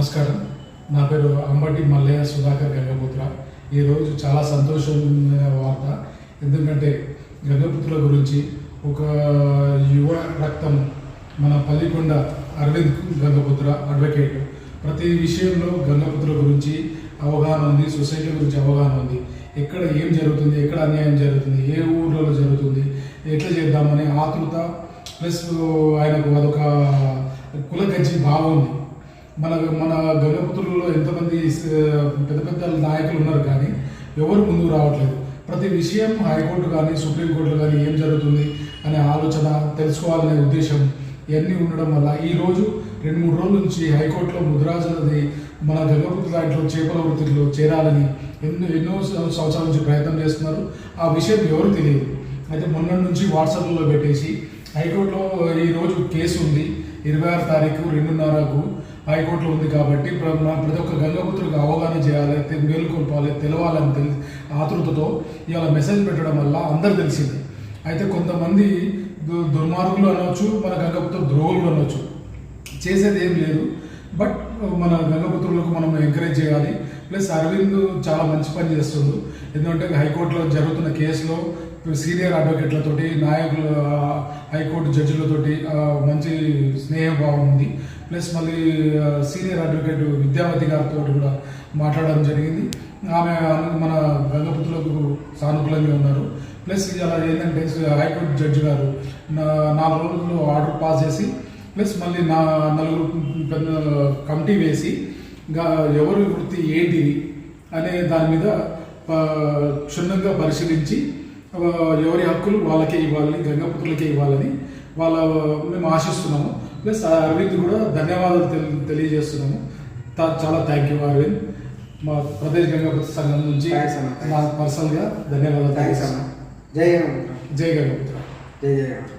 నమస్కారం. నా పేరు అంబటి మల్లయ్య సుధాకర్ గంగపుత్ర. ఈరోజు చాలా సంతోషమైన వార్త. ఎందుకంటే గంగపుత్రుల గురించి ఒక యువ రక్తం మన పల్లికొండ అరవింద్ గంగపుత్ర అడ్వకేట్ ప్రతి విషయంలో గంగపుత్రుల గురించి అవగాహన ఉంది, సొసైటీ గురించి అవగాహన ఉంది. ఎక్కడ ఏం జరుగుతుంది, ఎక్కడ అన్యాయం జరుగుతుంది, ఏ ఊర్లలో జరుగుతుంది, ఎట్లా చేద్దామనే ఆతృత ప్లస్ ఆయనకు అదొక కులగజ్జి బాగుంది. మన మన గంగపుత్రులలో ఎంతమంది పెద్ద పెద్ద నాయకులు ఉన్నారు కానీ ఎవరు ముందుకు రావట్లేదు. ప్రతి విషయం హైకోర్టు కానీ సుప్రీంకోర్టులో కానీ ఏం జరుగుతుంది అనే ఆలోచన తెలుసుకోవాలనే ఉద్దేశం ఇవన్నీ ఉండడం వల్ల ఈరోజు 2-3 రోజుల నుంచి హైకోర్టులో ముద్రాజులది మన గంగపుత్ర దాంట్లో చేపల వృత్తిలో చేరాలని ఎన్నో సంవత్సరాల నుంచి ప్రయత్నం చేస్తున్నారు. ఆ విషయం ఎవరు తెలియదు. అయితే మొన్న నుంచి వాట్సాప్లో పెట్టేసి హైకోర్టులో ఈరోజు కేసు ఉంది, 26 తారీఖు 2:30కు హైకోర్టులో ఉంది. కాబట్టి ప్రతి ఒక్క గంగపుత్రులకు అవగాహన చేయాలి, మేలుకొల్పాలి, తెలవాలని ఆతృతతో ఇవాళ మెసేజ్ పెట్టడం వల్ల అందరు తెలిసింది. అయితే కొంతమంది దుర్మార్గులు అనవచ్చు, మన గంగపుత్ర ద్రోహులు అనవచ్చు, చేసేది ఏం లేదు. బట్ మన గంగపుత్రులకు మనం ఎంకరేజ్ చేయాలి. ప్లస్ అరవింద్ చాలా మంచి పని చేస్తుండు. ఎందుకంటే హైకోర్టులో జరుగుతున్న కేసులో సీనియర్ అడ్వకేట్లతోటి, నాయకులు, హైకోర్టు జడ్జిలతోటి మంచి స్నేహభావం ఉంది. ప్లస్ మళ్ళీ సీనియర్ అడ్వకేట్ విద్యావతి గారితో కూడా మాట్లాడడం జరిగింది. ఆమె మన గంగపుత్రులకు సానుకూలంగా ఉన్నారు. ప్లస్ ఇలా ఏంటంటే హైకోర్టు జడ్జి గారు 4 రోజుల్లో ఆర్డర్ పాస్ చేసి ప్లస్ మళ్ళీ 4 పెద్ద కమిటీ వేసి ఎవరి వృత్తి ఏంటిది అనే దాని మీద క్షుణ్ణంగా పరిశీలించి ఎవరి హక్కులు వాళ్ళకే ఇవ్వాలని, గంగపుత్రులకే ఇవ్వాలని మేము ఆశిస్తున్నాము. ప్లస్ అరవింద్ కూడా ధన్యవాదాలు తెలియజేస్తున్నాము. చాలా థ్యాంక్ యూ అరవింద్. మా ప్రదేశ్ గంగపుత్ర సంఘం నుంచి నా పర్సనల్గా ధన్యవాదాలు. జై గంగపుత్ర. జై గంగపుత్ర. జై జై గంగపుత్ర.